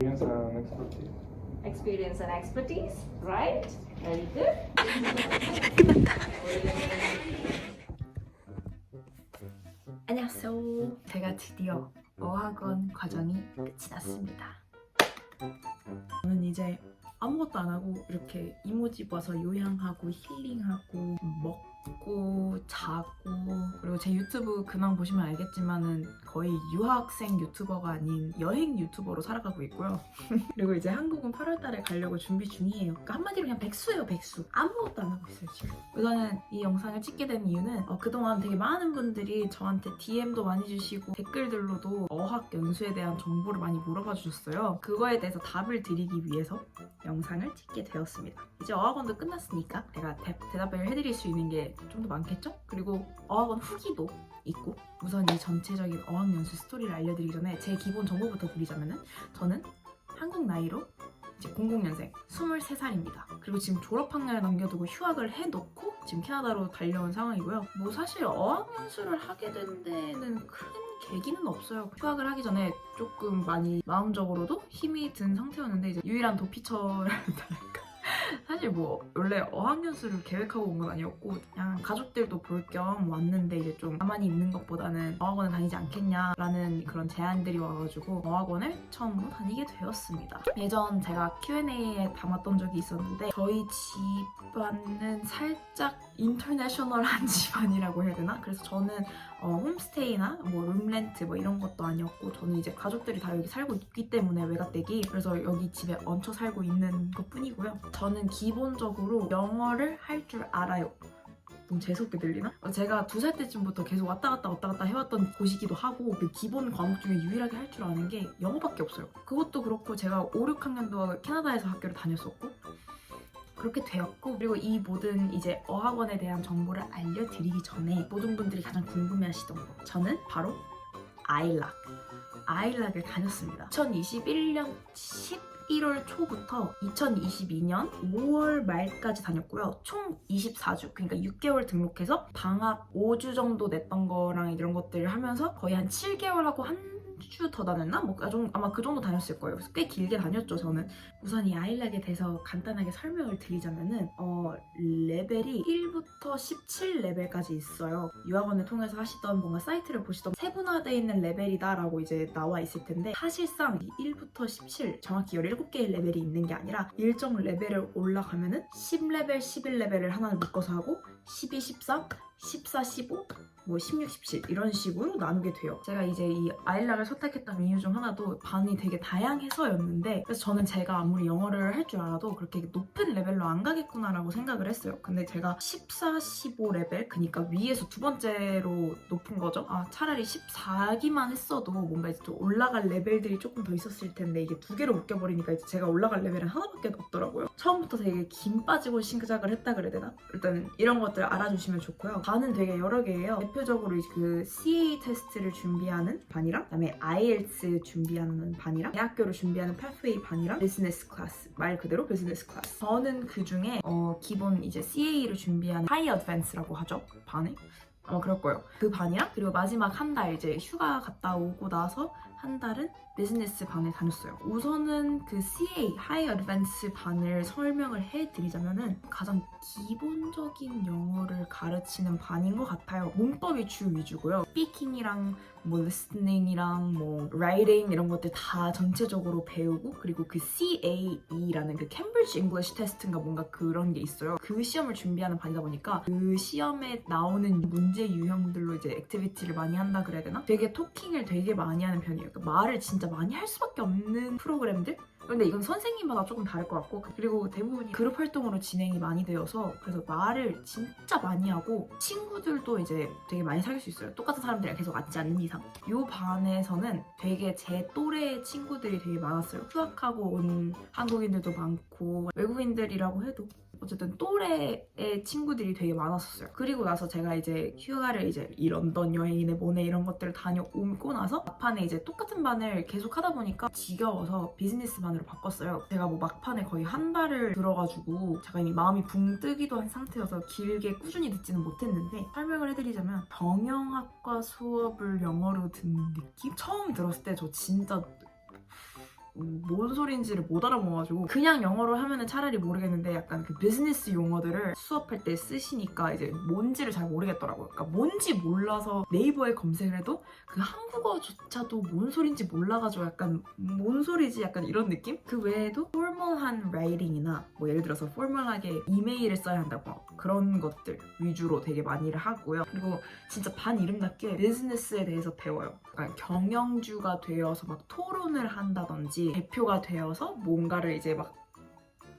Experience and expertise, right? Very good. 안녕하세요. 제가 드디어 어학원 과정이 끝이 났습니다. 저는 이제 아무것도 안 하고 이렇게 이모지 봐서 요양하고 힐링하고 먹고 자고, 그리고 제 유튜브 근황 보시면 알겠지만은 거의 유학생 유튜버가 아닌 여행 유튜버로 살아가고 있고요. 그리고 이제 한국은 8월 달에 가려고 준비 중이에요. 그러니까 한마디로 그냥 백수예요, 백수. 아무것도 안 하고 있어요, 지금. 우선은 이 영상을 찍게 된 이유는 그동안 되게 많은 분들이 저한테 DM도 많이 주시고 댓글들로도 어학 연수에 대한 정보를 많이 물어봐 주셨어요. 그거에 대해서 답을 드리기 위해서 영상을 찍게 되었습니다. 이제 어학원도 끝났으니까 제가 대답을 해드릴 수 있는 게 좀 더 많겠죠? 그리고 어학원 후기도 있고, 우선 이 전체적인 어학연수 스토리를 알려드리기 전에 제 기본 정보부터 드리자면은, 저는 한국 나이로 이제 00년생 23살입니다. 그리고 지금 졸업학년을 남겨두고 휴학을 해놓고 지금 캐나다로 달려온 상황이고요. 뭐 사실 어학연수를 하게 된 데는 큰 계기는 없어요. 휴학을 하기 전에 조금 많이 마음적으로도 힘이 든 상태였는데, 이제 유일한 도피처랄까. 사실 뭐 원래 어학연수를 계획하고 온 건 아니었고, 그냥 가족들도 볼 겸 왔는데 이제 좀 가만히 있는 것보다는 어학원을 다니지 않겠냐라는 그런 제안들이 와가지고 어학원을 처음으로 다니게 되었습니다. 예전 제가 Q&A에 담았던 적이 있었는데, 저희 집안은 살짝 인터내셔널한 집안이라고 해야 되나? 그래서 저는 홈스테이나 뭐 룸렌트 뭐 이런 것도 아니었고, 저는 이제 가족들이 다 여기 살고 있기 때문에 외가댁이, 그래서 여기 집에 얹혀 살고 있는 것 뿐이고요. 저는 기본적으로 영어를 할 줄 알아요. 너무 재수없게 들리나? 제가 2살 때쯤부터 계속 왔다 갔다 해왔던 곳이기도 하고, 그 기본 과목 중에 유일하게 할 줄 아는 게 영어밖에 없어요. 그것도 그렇고 제가 5, 6학년도 캐나다에서 학교를 다녔었고 그렇게 되었고, 그리고 이 모든 이제 어학원에 대한 정보를 알려드리기 전에 모든 분들이 가장 궁금해하시던 거, 저는 바로 아일락을 다녔습니다. 2021년 11월 초부터 2022년 5월 말까지 다녔고요. 총 24주, 그러니까 6개월 등록해서 방학 5주 정도 냈던 거랑 이런 것들을 하면서 거의 한 7개월하고 한 주 더 다녔나? 뭐 아마 그 정도 다녔을 거예요. 그래서 꽤 길게 다녔죠, 저는. 우선 이 아일락에 대해서 간단하게 설명을 드리자면은, 레벨이 1부터 17레벨까지 있어요. 유학원을 통해서 하시던 뭔가 사이트를 보시던 세분화되어 있는 레벨이다라고 이제 나와 있을 텐데, 사실상 이 1부터 17, 정확히 17개의 레벨이 있는 게 아니라 일정 레벨을 올라가면은 10레벨, 11레벨을 하나를 묶어서 하고 12, 13, 14, 15, 뭐 16, 17 이런 식으로 나누게 돼요. 제가 이제 이 아일락을 선택했던 이유 중 하나도 반이 되게 다양해서였는데, 그래서 저는 제가 아무리 영어를 할 줄 알아도 그렇게 높은 레벨로 안 가겠구나라고 생각을 했어요. 근데 제가 14, 15레벨, 그러니까 위에서 두 번째로 높은 거죠. 차라리 14기만 했어도 뭔가 이제 좀 올라갈 레벨들이 조금 더 있었을 텐데, 이게 2개로 묶여버리니까 이제 제가 올라갈 레벨은 하나밖에 없더라고요. 처음부터 되게 김 빠지고 시작을 했다 그래야 되나? 일단 이런 것들 알아주시면 좋고요. 반은 되게 여러 개예요. 대표적으로 그 CA 테스트를 준비하는 반이랑, 그다음에 IELTS 준비하는 반이랑, 대학교를 준비하는 pathway 반이랑, 비즈니스 클래스, 말 그대로 비즈니스 클래스. 저는 그 중에 기본 이제 CA를 준비하는 하이 어드밴스라고 하죠, 반에. 그럴 거예요. 그 반이랑, 그리고 마지막 한 달 이제 휴가 갔다 오고 나서 한 달은 비즈니스 반을 다녔어요. 우선은 그 CA, 하이 어드밴스 반을 설명을 해드리자면은, 가장 기본적인 영어를 가르치는 반인 것 같아요. 문법이 주 위주고요. 스피킹이랑 뭐 리스닝이랑 뭐 라이팅 이런 것들 다 전체적으로 배우고, 그리고 그 CAE라는 그 캠브리지 잉글리시 테스트인가 뭔가 그런 게 있어요. 그 시험을 준비하는 반이다 보니까 그 시험에 나오는 문제 유형들로 이제 액티비티를 많이 한다 그래야 되나? 되게 토킹을 되게 많이 하는 편이에요. 그러니까 말을 진짜 많이 할 수밖에 없는 프로그램들? 근데 이건 선생님마다 조금 다를 것 같고, 그리고 대부분이 그룹 활동으로 진행이 많이 되어서, 그래서 말을 진짜 많이 하고 친구들도 이제 되게 많이 사귈 수 있어요. 똑같은 사람들이랑 계속 앉지 않는 이상. 이 반에서는 되게 제 또래 친구들이 되게 많았어요. 휴학하고 온 한국인들도 많고, 외국인들이라고 해도 어쨌든 또래의 친구들이 되게 많았었어요. 그리고 나서 제가 이제 휴가를 이제 이 런던 여행이네 뭐네 이런 것들을 다녀오고 나서 막판에 이제 똑같은 반을 계속 하다 보니까 지겨워서 비즈니스 반으로 바꿨어요. 제가 뭐 막판에 거의 한 달을 들어가지고 제가 이미 마음이 붕 뜨기도 한 상태여서 길게 꾸준히 듣지는 못했는데, 설명을 해드리자면 경영학과 수업을 영어로 듣는 느낌? 처음 들었을 때 저 진짜 뭔 소리인지를 못 알아먹어가지고 그냥 영어로 하면은 차라리 모르겠는데 약간 그 비즈니스 용어들을 수업할 때 쓰시니까 이제 뭔지를 잘 모르겠더라고요. 그러니까 뭔지 몰라서 네이버에 검색을 해도 그 한국어조차도 뭔 소리인지 몰라가지고 약간 뭔 소리지 약간 이런 느낌? 그 외에도 포멀한 라이팅이나 뭐 예를 들어서 포멀하게 이메일을 써야 한다고 그런 것들 위주로 되게 많이를 하고요. 그리고 진짜 반 이름답게 비즈니스에 대해서 배워요. 그러니까 경영주가 되어서 막 토론을 한다든지 대표가 되어서 뭔가를 이제 막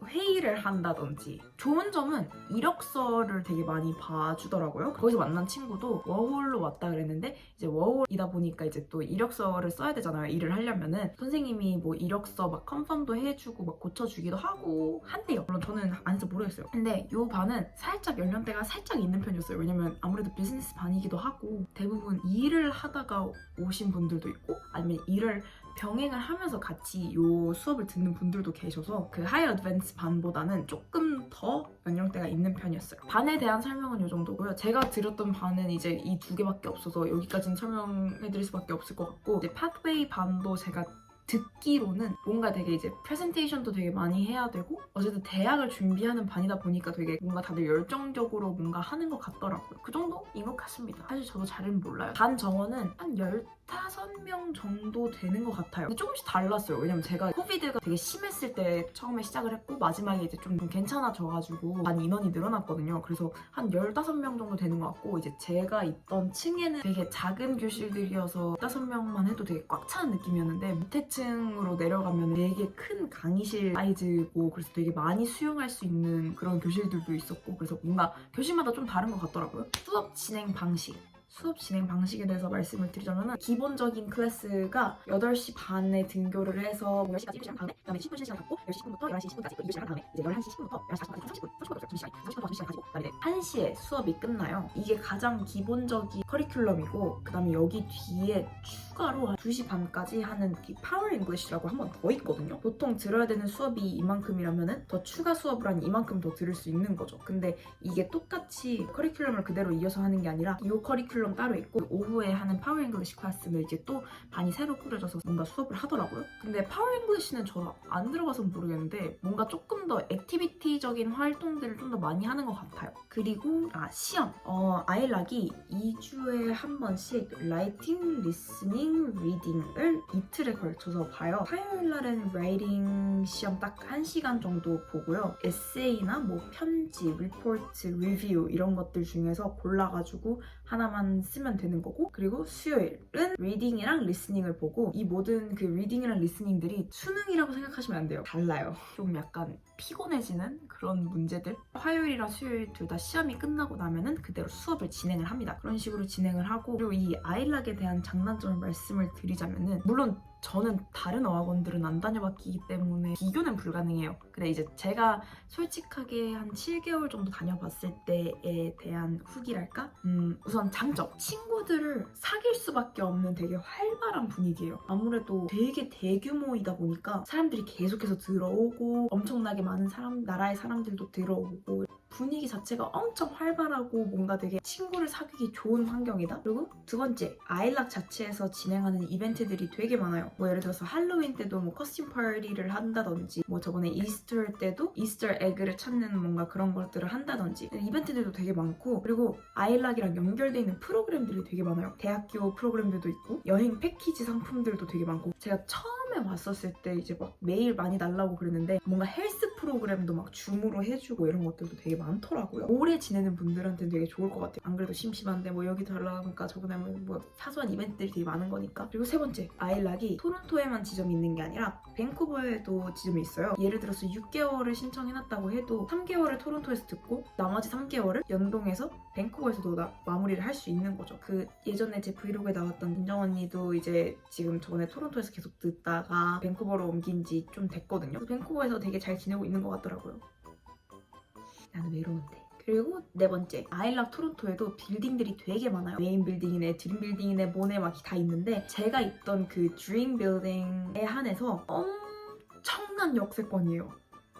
회의를 한다든지. 좋은 점은 이력서를 되게 많이 봐주더라고요. 거기서 만난 친구도 워홀로 왔다 그랬는데 이제 워홀이다 보니까 이제 또 이력서를 써야 되잖아요. 일을 하려면은 선생님이 뭐 이력서 막 컨펌도 해주고 막 고쳐주기도 하고 한대요. 물론 저는 안 해서 모르겠어요. 근데 이 반은 살짝 연령대가 살짝 있는 편이었어요. 왜냐면 아무래도 비즈니스 반이기도 하고 대부분 일을 하다가 오신 분들도 있고 아니면 일을 병행을 하면서 같이 이 수업을 듣는 분들도 계셔서 그 하이 어드밴스 반보다는 조금 더 연령대가 있는 편이었어요. 반에 대한 설명은 이 정도고요. 제가 들었던 반은 이제 이 두 개밖에 없어서 여기까지는 설명해드릴 수밖에 없을 것 같고 이제 파th웨이 반도 제가 듣기로는 뭔가 되게 이제 프레젠테이션도 되게 많이 해야 되고 어쨌든 대학을 준비하는 반이다 보니까 되게 뭔가 다들 열정적으로 뭔가 하는 것 같더라고요. 그 정도인 것 같습니다. 사실 저도 잘은 몰라요. 반 정원은 한 15명 정도 되는 것 같아요. 근데 조금씩 달랐어요. 왜냐면 제가 코비드가 되게 심했을 때 처음에 시작을 했고 마지막에 이제 좀 괜찮아져가지고 반 인원이 늘어났거든요. 그래서 한 15명 정도 되는 것 같고 이제 제가 있던 층에는 되게 작은 교실들이어서 15명만 해도 되게 꽉 차는 느낌이었는데 밑에 층으로 내려가면 되게 큰 강의실 사이즈고 그래서 되게 많이 수용할 수 있는 그런 교실들도 있었고 그래서 뭔가 교실마다 좀 다른 것 같더라고요. 수업 진행 방식에 대해서 말씀을 드리자면 기본적인 클래스가 8시 반에 등교를 해서 10시까지 1시간 다음에 그다음에 10분 쉬는 시간 갖고 10시 10분부터 11시 20분까지 2시간 다음에 이제 11시 10분부터 11시 40분까지 30분 30분부터 2시간 가지고 그다음에 1시에 수업이 끝나요. 이게 가장 기본적인 커리큘럼이고 그다음에 여기 뒤에 추가로 2시 반까지 하는 파워 잉글리시라고 한 번 더 있거든요. 보통 들어야 되는 수업이 이만큼이라면은 더 추가 수업을 한 이만큼 더 들을 수 있는 거죠. 근데 이게 똑같이 커리큘럼을 그대로 이어서 하는 게 아니라 이 커리큘럼 따로 있고 오후에 하는 파워 잉글리시 클래스는 이제 또 반이 새로 꾸려져서 뭔가 수업을 하더라고요. 근데 파워 잉글리시는 저 안 들어가서 모르겠는데 뭔가 조금 더 액티비티적인 활동들을 좀 더 많이 하는 것 같아요. 그리고 시험 아일락이 2주에 한 번씩 라이팅, 리스닝, 리딩을 이틀에 걸쳐서 봐요. 화요일 날은 라이팅 시험 딱 1시간 정도 보고요. 에세이나 뭐 편지, 리포트, 리뷰 이런 것들 중에서 골라가지고 하나만 쓰면 되는 거고 그리고 수요일은 리딩이랑 리스닝을 보고 이 모든 그 리딩이랑 리스닝들이 수능이라고 생각하시면 안 돼요. 달라요. 좀 약간 피곤해지는 그런 문제들. 화요일이랑 수요일 둘 다 시험이 끝나고 나면은 그대로 수업을 진행을 합니다. 그런 식으로 진행을 하고 그리고 이 아일락에 대한 장단점을 말씀을 드리자면은 물론 저는 다른 어학원들은 안 다녀봤기 때문에 비교는 불가능해요. 근데 이제 제가 솔직하게 한 7개월 정도 다녀봤을 때에 대한 후기랄까? 우선 장점. 친구들을 사귈 수밖에 없는 되게 활발한 분위기예요. 아무래도 되게 대규모이다 보니까 사람들이 계속해서 들어오고 엄청나게 많은 나라의 사람들도 들어오고 분위기 자체가 엄청 활발하고 뭔가 되게 친구를 사귀기 좋은 환경이다. 그리고 두 번째, 아일락 자체에서 진행하는 이벤트들이 되게 많아요. 뭐 예를 들어서 할로윈 때도 뭐 커스튬 파티를 한다든지 뭐 저번에 이스터 때도 이스터 에그를 찾는 뭔가 그런 것들을 한다든지 이벤트들도 되게 많고 그리고 아일락이랑 연결되어 있는 프로그램들이 되게 많아요. 대학교 프로그램들도 있고 여행 패키지 상품들도 되게 많고 제가 처음에 왔었을 때 이제 막 메일 많이 달라고 그랬는데 뭔가 헬스 프로그램도 막 줌으로 해주고 이런 것들도 되게 많더라고요. 오래 지내는 분들한테는 되게 좋을 것 같아요. 안 그래도 심심한데 뭐 여기 달라니까 저번에 뭐 사소한 이벤트들이 되게 많은 거니까. 그리고 세 번째, 아일락이 토론토에만 지점이 있는 게 아니라 밴쿠버에도 지점이 있어요. 예를 들어서 6개월을 신청해놨다고 해도 3개월을 토론토에서 듣고 나머지 3개월을 연동해서 밴쿠버에서도 마무리를 할 수 있는 거죠. 그 예전에 제 브이로그에 나왔던 민정 언니도 이제 지금 저번에 토론토에서 계속 듣다가 밴쿠버로 옮긴 지 좀 됐거든요. 밴쿠버에서 되게 잘 지내고 있는 것 같더라고요. 나는 외로운데. 그리고 네 번째, 아일락 토론토에도 빌딩들이 되게 많아요. 메인 빌딩이네, 드림 빌딩이네, 뭐네 막 다 있는데 제가 있던 그 드림 빌딩에 한해서 엄청난 역세권이에요.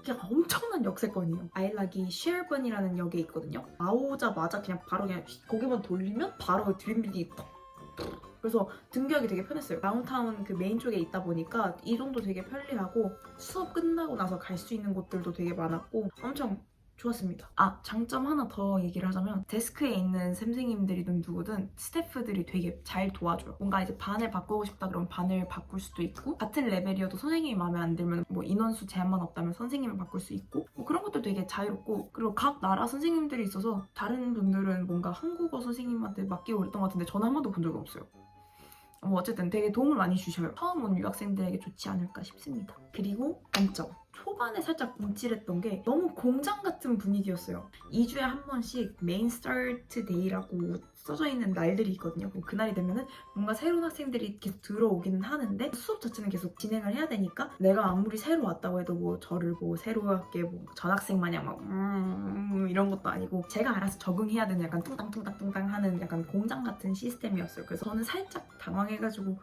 그냥 엄청난 역세권이에요. 아일락이 쉐어번이라는 역에 있거든요. 나오자마자 그냥 바로 그냥 고개만 돌리면 바로 드림 빌딩이 턱 그래서 등교하기 되게 편했어요. 다운타운 그 메인 쪽에 있다 보니까 이동도 되게 편리하고 수업 끝나고 나서 갈 수 있는 곳들도 되게 많았고 엄청 좋았습니다. 장점 하나 더 얘기를 하자면 데스크에 있는 선생님들이든 누구든 스태프들이 되게 잘 도와줘요. 뭔가 이제 반을 바꾸고 싶다 그러면 반을 바꿀 수도 있고 같은 레벨이어도 선생님이 마음에 안 들면 뭐 인원수 제한만 없다면 선생님을 바꿀 수 있고 뭐 그런 것도 되게 자유롭고 그리고 각 나라 선생님들이 있어서 다른 분들은 뭔가 한국어 선생님한테 맡기고 그랬던 것 같은데 저는 한 번도 본 적이 없어요. 뭐 어쨌든 되게 도움을 많이 주셔요. 처음 온 유학생들에게 좋지 않을까 싶습니다. 그리고 단점. 초반에 살짝 움찔했던 게 너무 공장 같은 분위기였어요. 2주에 한 번씩 메인 스타트 데이라고 써져 있는 날들이 있거든요. 그날이 되면은 뭔가 새로운 학생들이 계속 들어오기는 하는데 수업 자체는 계속 진행을 해야 되니까 내가 아무리 새로 왔다고 해도 뭐 저를 뭐 새롭게 뭐 전학생 마냥 막 이런 것도 아니고 제가 알아서 적응해야 되는 약간 뚱땅뚱땅뚱땅 하는 약간 공장 같은 시스템이었어요. 그래서 저는 살짝 당황해가지고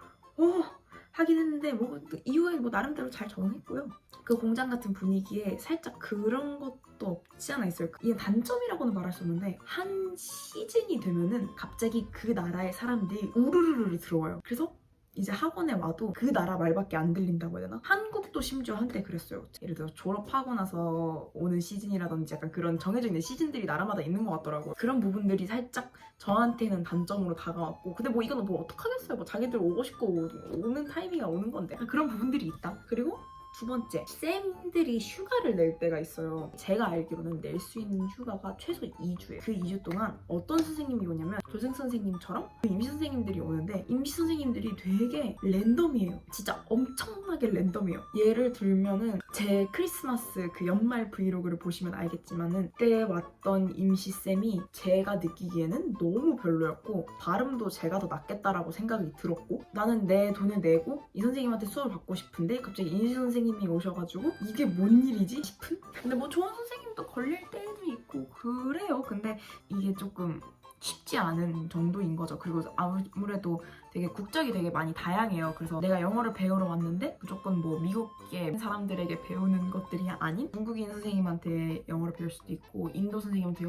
하긴 했는데 뭐 이후에 뭐 나름대로 잘 적응했고요. 그 공장 같은 분위기에 살짝 그런 것도 없지 않아 있어요. 이게 단점이라고는 말할 수 없는데 한 시즌이 되면은 갑자기 그 나라의 사람들이 우르르르 들어와요. 그래서 이제 학원에 와도 그 나라 말밖에 안 들린다고 해야 되나? 한국도 심지어 한때 그랬어요. 예를 들어 졸업하고 나서 오는 시즌이라든지 약간 그런 정해져 있는 시즌들이 나라마다 있는 것 같더라고요. 그런 부분들이 살짝 저한테는 단점으로 다가왔고 근데 뭐 이거는 뭐 어떡하겠어요. 뭐 자기들 오고 싶고 오는 타이밍이 오는 건데 그런 부분들이 있다. 그리고 두 번째, 쌤들이 휴가를 낼 때가 있어요. 제가 알기로는 낼 수 있는 휴가가 최소 2주예요. 그 2주 동안 어떤 선생님이 오냐면 교생 선생님처럼 임시 선생님들이 오는데 임시 선생님들이 되게 랜덤이에요. 진짜 엄청나게 랜덤이에요. 예를 들면은 제 크리스마스 그 연말 브이로그를 보시면 알겠지만은 그때 왔던 임시쌤이 제가 느끼기에는 너무 별로였고 발음도 제가 더 낫겠다라고 생각이 들었고 나는 내 돈을 내고 이 선생님한테 수업을 받고 싶은데 갑자기 임시 선생님이 오셔가지고 이게 뭔 일이지 싶은? 근데 뭐 좋은 선생님도 걸릴 때도 있고 그래요. 근데 이게 조금 쉽지 않은 정도인 거죠. 그리고 아무래도 되게 국적이 되게 많이 다양해요. 그래서 내가 영어를 배우러 왔는데 무조건 뭐 미국계 사람들에게 배우는 것들이 아닌 중국인 선생님한테 영어를 배울 수도 있고 인도 선생님한테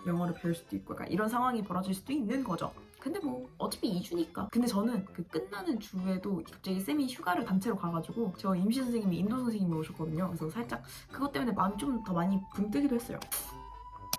영어를 배울 수도 있고 약간 이런 상황이 벌어질 수도 있는 거죠. 근데 뭐 어차피 2주니까. 근데 저는 그 끝나는 주에도 갑자기 쌤이 휴가를 단체로 가가지고 저 임시 선생님이 인도 선생님이 오셨거든요. 그래서 살짝 그것 때문에 마음이 좀 더 많이 붕 뜨기도 했어요.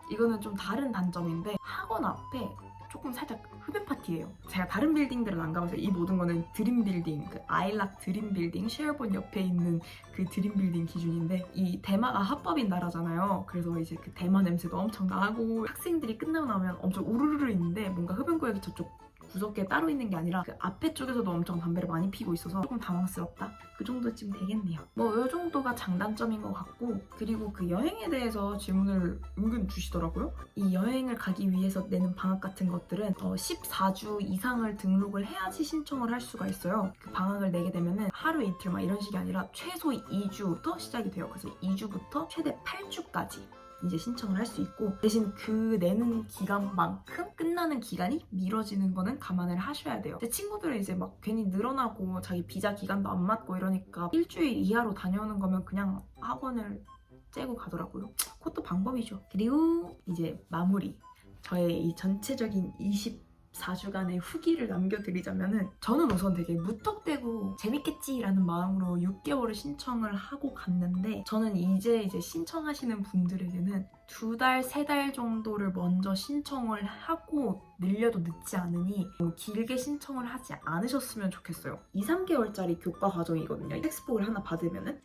이거는 좀 다른 단점인데 학원 앞에 조금 살짝 흡연 파티예요. 제가 다른 빌딩들은 안 가봐서 이 모든 거는 드림 빌딩, 그 아일락 드림 빌딩, 쉐어본 옆에 있는 그 드림 빌딩 기준인데 이 대마가 합법인 나라잖아요. 그래서 이제 그 대마 냄새도 엄청 나고 학생들이 끝나고 나면 엄청 우르르르 있는데 뭔가 흡연 구역이 저쪽 구석에 따로 있는 게 아니라 그 앞에 쪽에서도 엄청 담배를 많이 피고 있어서 조금 당황스럽다? 그 정도쯤 되겠네요. 뭐 이 정도가 장단점인 것 같고 그리고 그 여행에 대해서 질문을 은근 주시더라고요. 이 여행을 가기 위해서 내는 방학 같은 것들은 14주 이상을 등록을 해야지 신청을 할 수가 있어요. 그 방학을 내게 되면은 하루 이틀 막 이런 식이 아니라 최소 2주부터 시작이 돼요. 그래서 2주부터 최대 8주까지 이제 신청을 할 수 있고 대신 그 내는 기간만큼 끝나는 기간이 미뤄지는 거는 감안을 하셔야 돼요. 제 친구들은 이제 막 괜히 늘어나고 자기 비자 기간도 안 맞고 이러니까 일주일 이하로 다녀오는 거면 그냥 학원을 째고 가더라고요. 그것도 방법이죠. 그리고 이제 마무리. 저의 이 전체적인 24주간의 후기를 남겨드리자면은 저는 우선 되게 무턱대고 재밌겠지라는 마음으로 6개월을 신청을 하고 갔는데 저는 이제 신청하시는 분들에게는 2달, 3달 정도를 먼저 신청을 하고 늘려도 늦지 않으니 너무 길게 신청을 하지 않으셨으면 좋겠어요. 2, 3개월짜리 교과 과정이거든요. 텍스북을 하나 받으면은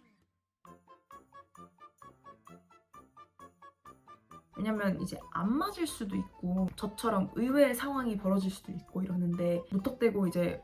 왜냐면 이제 안 맞을 수도 있고 저처럼 의외의 상황이 벌어질 수도 있고 이러는데 무턱대고 이제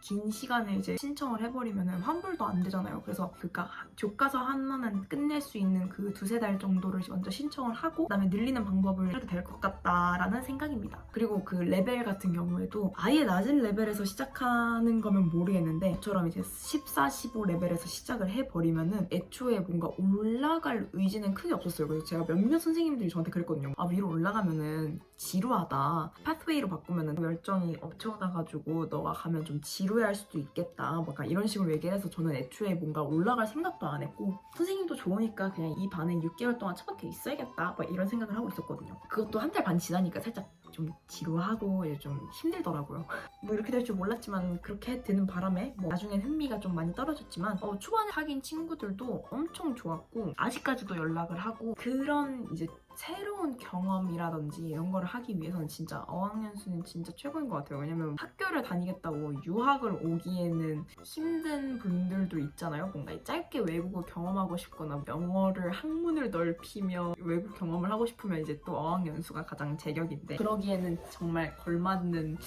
긴 시간을 이제 신청을 해버리면 환불도 안 되잖아요. 그래서 그러니까 교과서 하나는 끝낼 수 있는 그 2-3달 정도를 먼저 신청을 하고 그다음에 늘리는 방법을 해도 될 것 같다라는 생각입니다. 그리고 그 레벨 같은 경우에도 아예 낮은 레벨에서 시작하는 거면 모르겠는데 저처럼 이제 14, 15 레벨에서 시작을 해버리면은 애초에 뭔가 올라갈 의지는 크게 없었어요. 그래서 제가 몇몇 선생님들이 저한테 그랬거든요. 위로 올라가면은 지루하다. 파스웨이로 바꾸면은 열정이 업쳐나가지고 너가 가면 좀 지루해할 수도 있겠다. 막 이런 식으로 얘기를 해서 저는 애초에 뭔가 올라갈 생각도 안 했고 선생님도 좋으니까 그냥 이 반에 6개월 동안 처박혀 있어야겠다. 막 이런 생각을 하고 있었거든요. 그것도 한 달 반 지나니까 살짝 좀 지루하고 이제 좀 힘들더라고요. 뭐 이렇게 될 줄 몰랐지만 그렇게 되는 바람에 뭐 나중엔 흥미가 좀 많이 떨어졌지만 초반에 사귄 친구들도 엄청 좋았고 아직까지도 연락을 하고 그런 이제 새로운 경험이라든지 이런 거를 하기 위해서는 진짜 어학연수는 진짜 최고인 것 같아요. 왜냐면 학교를 다니겠다고 유학을 오기에는 힘든 분들도 있잖아요. 뭔가 짧게 외국을 경험하고 싶거나 영어를 학문을 넓히며 외국 경험을 하고 싶으면 이제 또 어학연수가 가장 제격인데 그러기에는 정말 걸맞는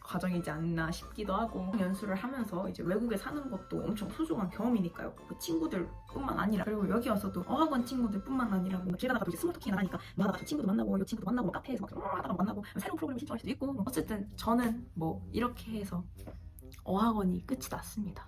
과정이지 않나 싶기도 하고 연수를 하면서 이제 외국에 사는 것도 엄청 소중한 경험이니까요. 그 친구들뿐만 아니라 그리고 여기 와서도 어학원 친구들뿐만 아니라 뭔가 길 가다가도 이제 스몰 토킹이 나가니까 뭐 하다가 저 친구도 만나고 이 친구도 만나고 카페에서 막 하다가 만나고 새로운 프로그램 신청할 수도 있고 어쨌든 저는 뭐 이렇게 해서 어학원이 끝이 났습니다.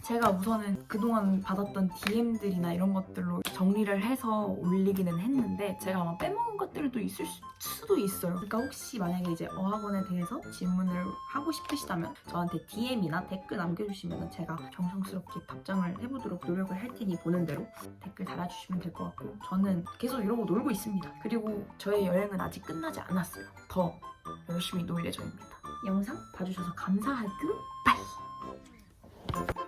제가 우선은 그동안 받았던 DM들이나 이런 것들로 정리를 해서 올리기는 했는데 제가 아마 빼먹은 것들도 있을 수도 있어요. 그러니까 혹시 만약에 이제 어학원에 대해서 질문을 하고 싶으시다면 저한테 DM이나 댓글 남겨주시면 제가 정성스럽게 답장을 해보도록 노력을 할 테니 보는 대로 댓글 달아주시면 될 것 같고 저는 계속 이러고 놀고 있습니다. 그리고 저의 여행은 아직 끝나지 않았어요. 더 열심히 놀 예정입니다. 영상 봐주셔서 감사하고 바이!